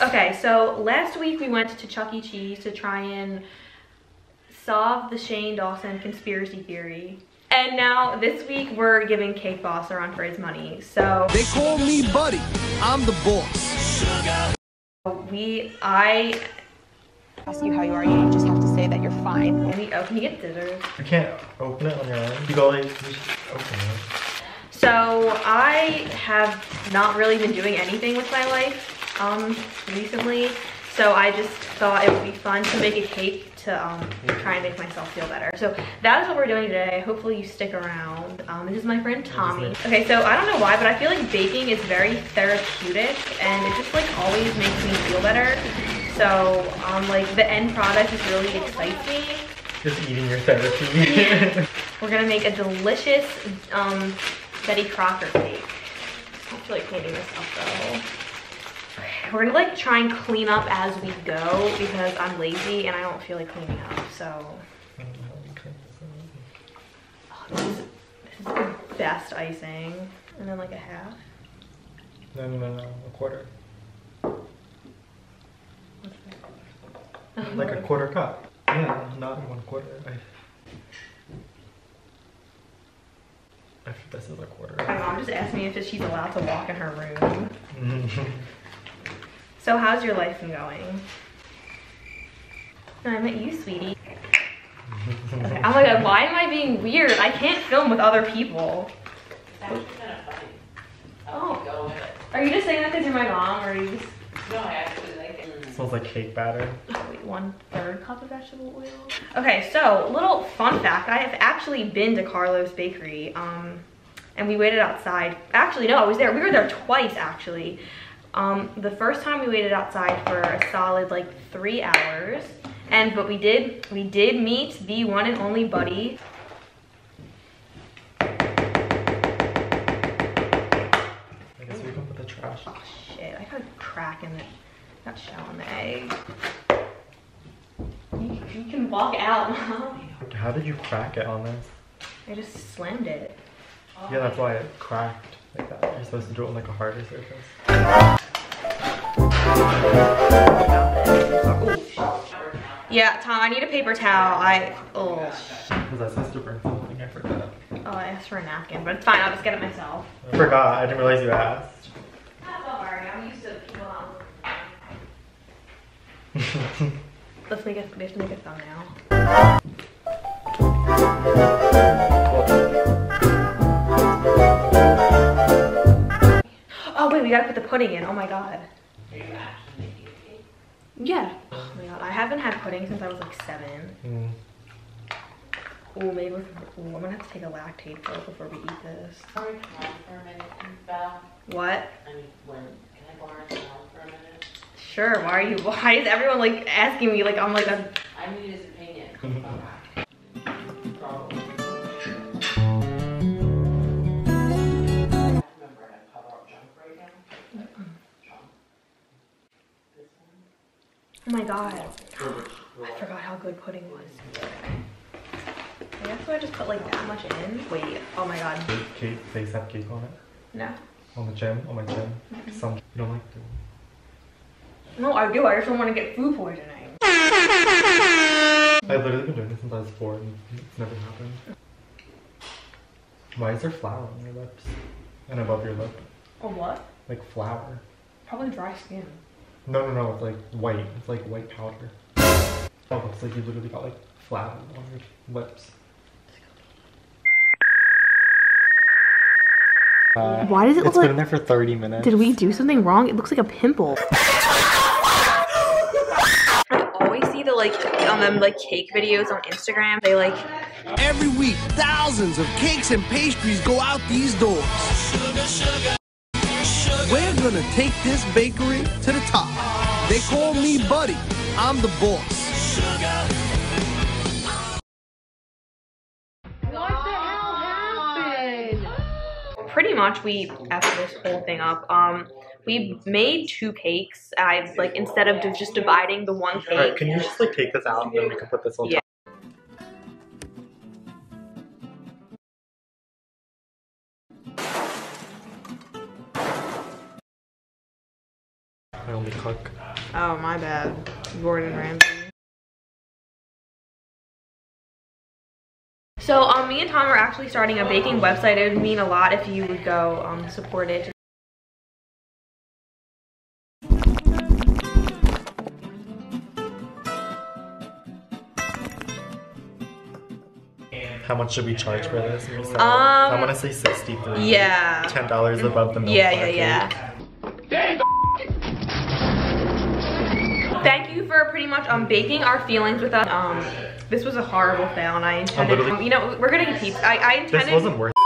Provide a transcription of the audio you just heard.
Okay, so last week we went to Chuck E. Cheese to try and solve the Shane Dawson conspiracy theory. And now this week we're giving Cake Boss a run for his money. So they call me Buddy. I'm the boss. I ask you how you are, you just have to say that you're fine. can you get scissors? You can't open it on your own. You go like, you just open it. So I have not really been doing anything with my life recently. So I just thought it would be fun to make a cake to try and make myself feel better. So that is what we're doing today. Hopefully you stick around. This is my friend Tommy. Okay, so I don't know why, but I feel like baking is very therapeutic and it just like always makes me feel better. So like the end product just really excites me. Just eating your therapy. We're gonna make a delicious Betty Crocker cake. I don't feel like cleaning this up though. We're gonna like try and clean up as we go because I'm lazy and I don't feel like cleaning up, so. Oh, this is the best icing. And then like a half. No, a quarter. What's that? Like a quarter cup. Yeah, not 1/4. I think this is a quarter. My mom just asked me if she's allowed to walk in her room. So how's your life been going? No, I meant you, sweetie. Okay. Oh my god, why am I being weird? I can't film with other people. It's actually kind of funny. Oh. Are you just saying that because you're my mom, or are you just... No, I actually like it. It smells like cake batter. Oh, wait, 1/3 cup of vegetable oil. Okay, so little fun fact. I have actually been to Carlo's Bakery, and we waited outside. Actually, no, I was there. We were there twice, actually. The first time we waited outside for a solid like 3 hours, but we did meet the one and only Buddy. I guess we can put the trash. Oh shit! I got a crack in it. Got shell in the egg. You can walk out, Mom. How did you crack it on this? I just slammed it. Yeah, that's why it cracked like that. You're supposed to do it on like a harder surface. Yeah, Tom, I need a paper towel. Was I supposed to bring something? I forgot. Oh, I asked for a napkin, but it's fine. I'll just get it myself. I forgot. I didn't realize you asked. Don't worry. I'm used to people not. We have to make a thumbnail. Oh wait, we gotta put the pudding in. Oh my god. Yeah. Oh my god, I haven't had pudding since I was like 7. Oh, maybe I'm gonna have to take a lactate pill before we eat this. Can I calm for a minute, Belle? What? I mean, can I borrow calm for a minute? Sure. Why is everyone like asking me like I'm like a... I need his opinion. Oh my god. I forgot how good pudding was. I guess I just put like that much in. Wait, oh my god. Cake, face have cake on it? No. On my gym? Some, you don't like to? No, I do. I just don't want to get food poisoning. I've literally been doing this since I was 4 and it's never happened. Why is there flour on your lips? And above your lip? Or what? Like flour. Probably dry skin. No, it's like white. It's like white powder. Oh, it's like you literally got like flour on your lips. Why does it look It's been in there for 30 minutes. Did we do something wrong? It looks like a pimple. I always see the like on them like cake videos on Instagram. They like Every week, thousands of cakes and pastries go out these doors. We're gonna take this bakery to the top. They call me Buddy. I'm the boss. pretty much we effed this whole thing up. We made 2 cakes. I like instead of just dividing the one cake. Alright, can you just like take this out and then we can put this on top? I only cook. Oh, my bad. Gordon Ramsay. So, me and Tom are actually starting a baking website. It would mean a lot if you would go support it. How much should we charge for this? I want to say 63. Yeah. $10 above the milk. Yeah. Thank you for pretty much baking our feelings with us. This was a horrible fail, and I intended. You know, we're gonna keep. I intended. This wasn't worth it.